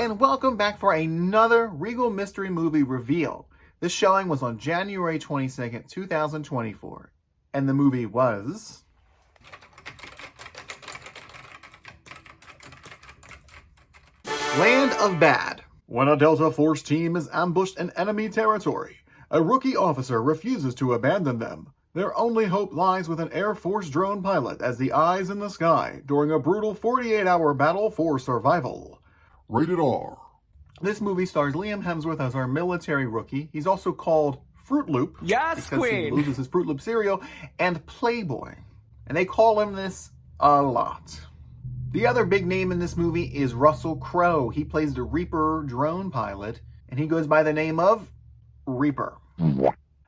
and welcome back for another Regal Mystery Movie reveal. This showing was on January 22nd, 2024, and the movie was... Land of Bad. When a Delta Force team is ambushed in enemy territory, a rookie officer refuses to abandon them. Their only hope lies with an Air Force drone pilot as the eyes in the sky during a brutal 48-hour battle for survival. Rated R. This movie stars Liam Hemsworth as our military rookie. He's also called Fruit Loop because he loses his Fruit Loop cereal, and Playboy. And they call him this a lot. The other big name in this movie is Russell Crowe. He plays the Reaper drone pilot, and he goes by the name of Reaper.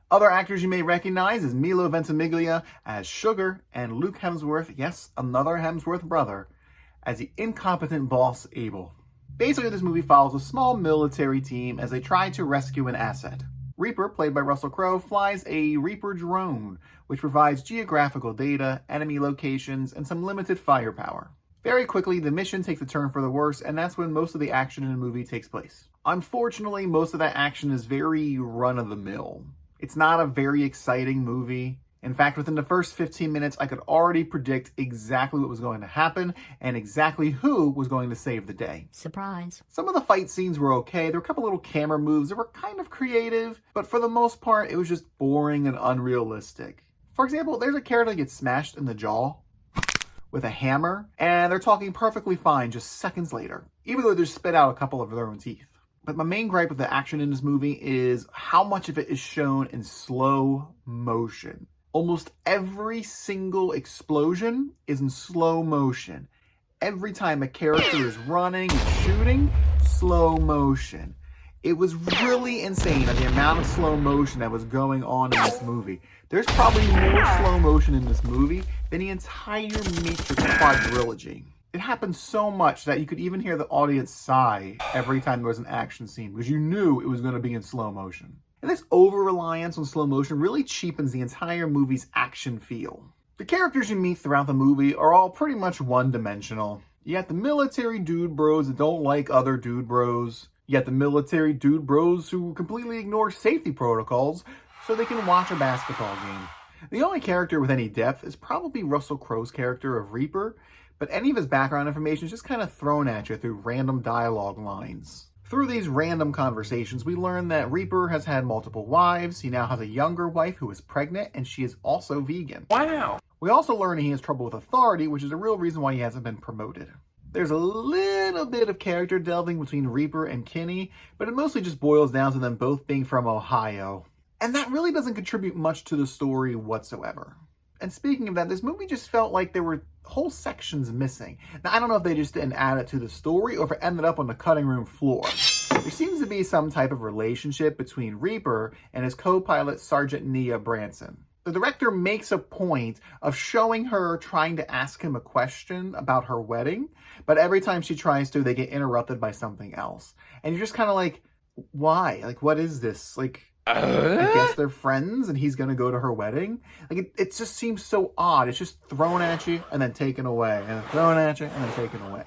Other actors you may recognize is Milo Ventimiglia as Sugar, and Luke Hemsworth, yes, another Hemsworth brother, as the incompetent boss Abel. Basically, this movie follows a small military team as they try to rescue an asset. Reaper, played by Russell Crowe, flies a Reaper drone, which provides geographical data, enemy locations, and some limited firepower. Very quickly, the mission takes a turn for the worse, and that's when most of the action in the movie takes place. Unfortunately, most of that action is very run-of-the-mill. It's not a very exciting movie. In fact, within the first 15 minutes, I could already predict exactly what was going to happen and exactly who was going to save the day. Surprise. Some of the fight scenes were okay. There were a couple little camera moves that were kind of creative, but for the most part, it was just boring and unrealistic. For example, there's a character that gets smashed in the jaw with a hammer, and they're talking perfectly fine just seconds later, even though they spit out a couple of their own teeth. But my main gripe with the action in this movie is how much of it is shown in slow motion. Almost every single explosion is in slow motion. Every time a character is running and shooting, slow motion. It was really insane the amount of slow motion that was going on in this movie. There's probably more slow motion in this movie than the entire Matrix quadrilogy. It happened so much that you could even hear the audience sigh every time there was an action scene because you knew it was going to be in slow motion. And this over-reliance on slow motion really cheapens the entire movie's action feel. The characters you meet throughout the movie are all pretty much one-dimensional. You got the military dude bros that don't like other dude bros. You got the military dude bros who completely ignore safety protocols so they can watch a basketball game. The only character with any depth is probably Russell Crowe's character of Reaper, but any of his background information is just kind of thrown at you through random dialogue lines. Through these random conversations, we learn that Reaper has had multiple wives. He now has a younger wife who is pregnant, and she is also vegan. Wow! We also learn he has trouble with authority, which is a real reason why he hasn't been promoted. There's a little bit of character delving between Reaper and Kinney, but it mostly just boils down to them both being from Ohio. And that really doesn't contribute much to the story whatsoever. And speaking of that, this movie just felt like there were whole sections missing. Now, I don't know if they just didn't add it to the story or if it ended up on the cutting room floor. There seems to be some type of relationship between Reaper and his co-pilot, Sergeant Nia Branson. The director makes a point of showing her trying to ask him a question about her wedding, but every time she tries to, they get interrupted by something else. And you're just kind of like, why? Like, what is this? Like, I guess they're friends and he's going to go to her wedding. Like, it just seems so odd. It's just thrown at you and then taken away, and then thrown at you and then taken away.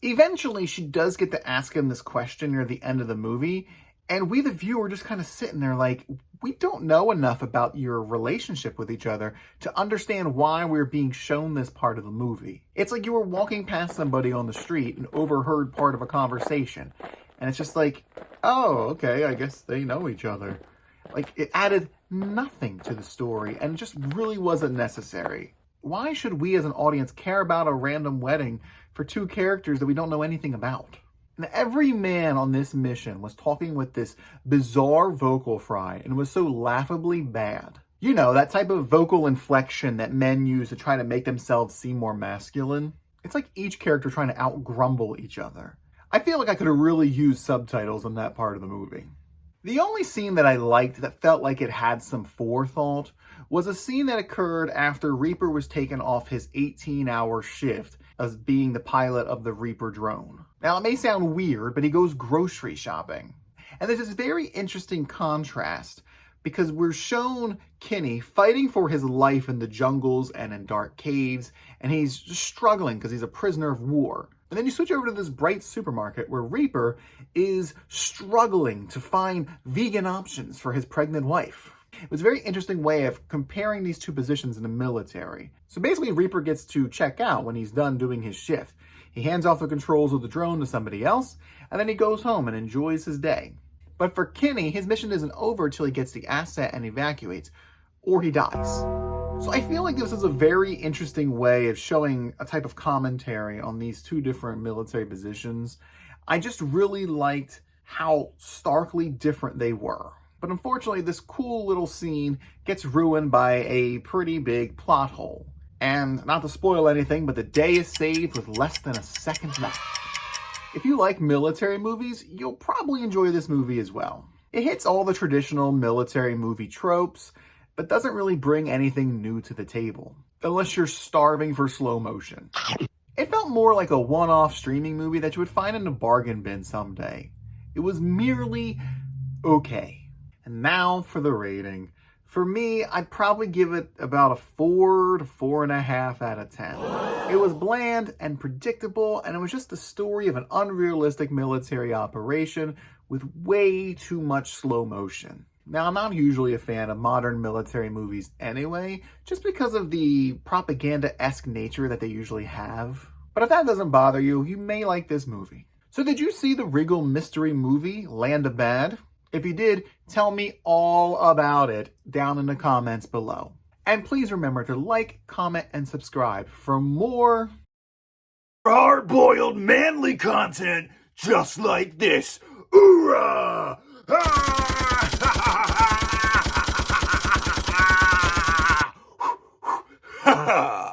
Eventually, she does get to ask him this question near the end of the movie, and we, the viewer, just kind of sitting there like, we don't know enough about your relationship with each other to understand why we're being shown this part of the movie. It's like you were walking past somebody on the street and overheard part of a conversation, and it's just like, oh, okay, I guess they know each other. Like, it added nothing to the story, and it just really wasn't necessary. Why should we as an audience care about a random wedding for two characters that we don't know anything about? And every man on this mission was talking with this bizarre vocal fry, and it was so laughably bad. You know, that type of vocal inflection that men use to try to make themselves seem more masculine. It's like each character trying to out-grumble each other. I feel like I could have really used subtitles on that part of the movie. The only scene that I liked that felt like it had some forethought was a scene that occurred after Reaper was taken off his 18-hour shift as being the pilot of the Reaper drone. Now, it may sound weird, but he goes grocery shopping. And there's this very interesting contrast because we're shown Kinney fighting for his life in the jungles and in dark caves, and he's just struggling because he's a prisoner of war. And then you switch over to this bright supermarket where Reaper is struggling to find vegan options for his pregnant wife. It was a very interesting way of comparing these two positions in the military. So basically, Reaper gets to check out when he's done doing his shift. He hands off the controls of the drone to somebody else, and then he goes home and enjoys his day. But for Kinney, his mission isn't over until he gets the asset and evacuates, or he dies. So I feel like this is a very interesting way of showing a type of commentary on these two different military positions. I just really liked how starkly different they were. But unfortunately, this cool little scene gets ruined by a pretty big plot hole. And not to spoil anything, but the day is saved with less than a second left. If you like military movies, you'll probably enjoy this movie as well. It hits all the traditional military movie tropes, but doesn't really bring anything new to the table, unless you're starving for slow motion. It felt more like a one-off streaming movie that you would find in a bargain bin someday. It was merely okay. And now for the rating. For me, I'd probably give it about a 4 to 4.5 out of 10. It was bland and predictable, and it was just the story of an unrealistic military operation with way too much slow motion. Now, I'm not usually a fan of modern military movies anyway, just because of the propaganda-esque nature that they usually have. But if that doesn't bother you, you may like this movie. So did you see the Regal Mystery Movie, Land of Bad? If you did, tell me all about it down in the comments below. And please remember to like, comment, and subscribe for more hard-boiled manly content just like this. Hoorah! Ha ha ha!